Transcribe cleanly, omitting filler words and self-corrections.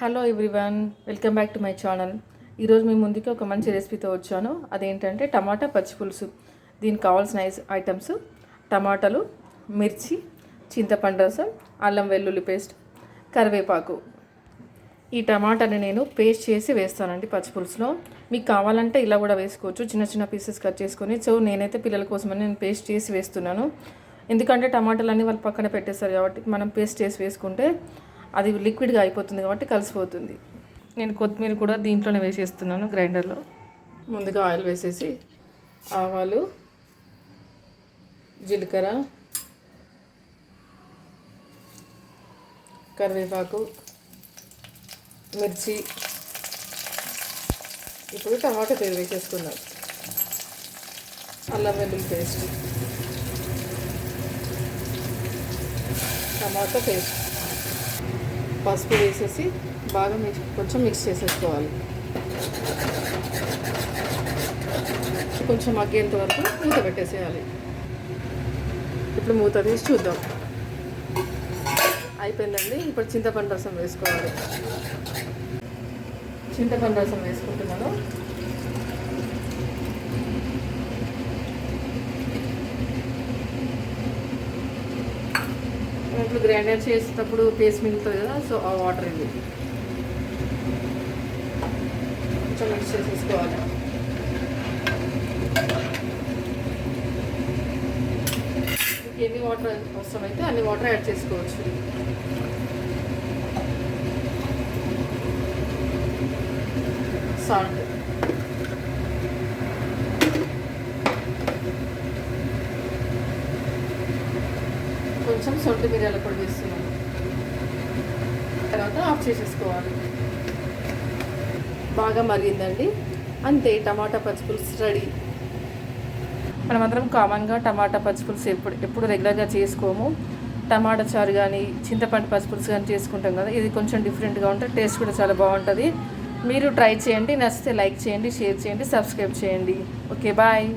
Hello everyone, welcome back to my channel. ఈరోజు మీ ముందుకి ఒక మంచి రెసిపీతో వచ్చాను. అదేంటంటే టమాటా పచ్చి పులుసు. దీనికి కావాల్సిన ఐటమ్స్ టమాటాలు, మిర్చి, చింతపండు రసం, అల్లం వెల్లుల్లి పేస్ట్, కరివేపాకు. ఈ టమాటాని నేను పేస్ట్ చేసి వేస్తానండి పచ్చి పులుసులో. మీకు కావాలంటే ఇలా కూడా వేసుకోవచ్చు, చిన్న చిన్న పీసెస్ కట్ చేసుకొని. సో నేనైతే పిల్లల కోసమని నేను పేస్ట్ చేసి వేస్తున్నాను. ఎందుకంటే టమాటాలన్నీ వాళ్ళు పక్కన పెట్టేస్తారు కాబట్టి మనం పేస్ట్ చేసి వేసుకుంటే అది లిక్విడ్గా అయిపోతుంది కాబట్టి కలిసిపోతుంది. నేను కొత్తిమీర కూడా దీంట్లోనే వేసేస్తున్నాను గ్రైండర్లో. ముందుగా ఆయిల్ వేసేసి ఆవాలు, జీలకర్ర, కరివేపాకు, మిర్చి. ఇప్పుడు టమాటా పేరు వేసేసుకుందాం. అల్లం వెల్లుల్లి పేస్ట్, టమాటా పేస్ట్, పసుపు వేసేసి బాగా కొంచెం మిక్స్ చేసేసుకోవాలి. కొంచెం మగ్గేంత వరకు మూత పెట్టేసేయాలి. ఇప్పుడు మూత తీసి చూద్దాం. అయిపోయిందండి. ఇప్పుడు చింతపండు రసం వేసుకోవాలి. చింతపండు రసం వేసుకుంటున్నాను. ఇప్పుడు గ్రైండర్ చేసేటప్పుడు పేస్ట్ మిగులుతుంది కదా, సో ఆ వాటర్ ఇది కొంచెం మిక్స్ చేసేసుకోవాలి. ఎన్ని వాటర్ అవసరమైతే అన్ని వాటర్ యాడ్ చేసుకోవచ్చు. సాల్ట్, కొంచెం సొంటి మిరియాల పొడి వేస్తున్నాను. తర్వాత ఆఫ్ చేసేసుకోవాలి. బాగా మరిగిందండి. అంతే, టమాటా పచ్చి పులుసు రెడీ. మనమందరం కామన్గా టమాటా పచ్చి పులుసు ఎప్పుడు రెగ్యులర్గా చేసుకోము. టమాటా చారు కానీ చింతపండు పచ్చి పులుసు కానీ చేసుకుంటాం కదా, ఇది కొంచెం డిఫరెంట్గా ఉంటుంది. టేస్ట్ కూడా చాలా బాగుంటుంది. మీరు ట్రై చేయండి. నచ్చితే లైక్ చేయండి, షేర్ చేయండి, సబ్స్క్రైబ్ చేయండి. Okay, bye.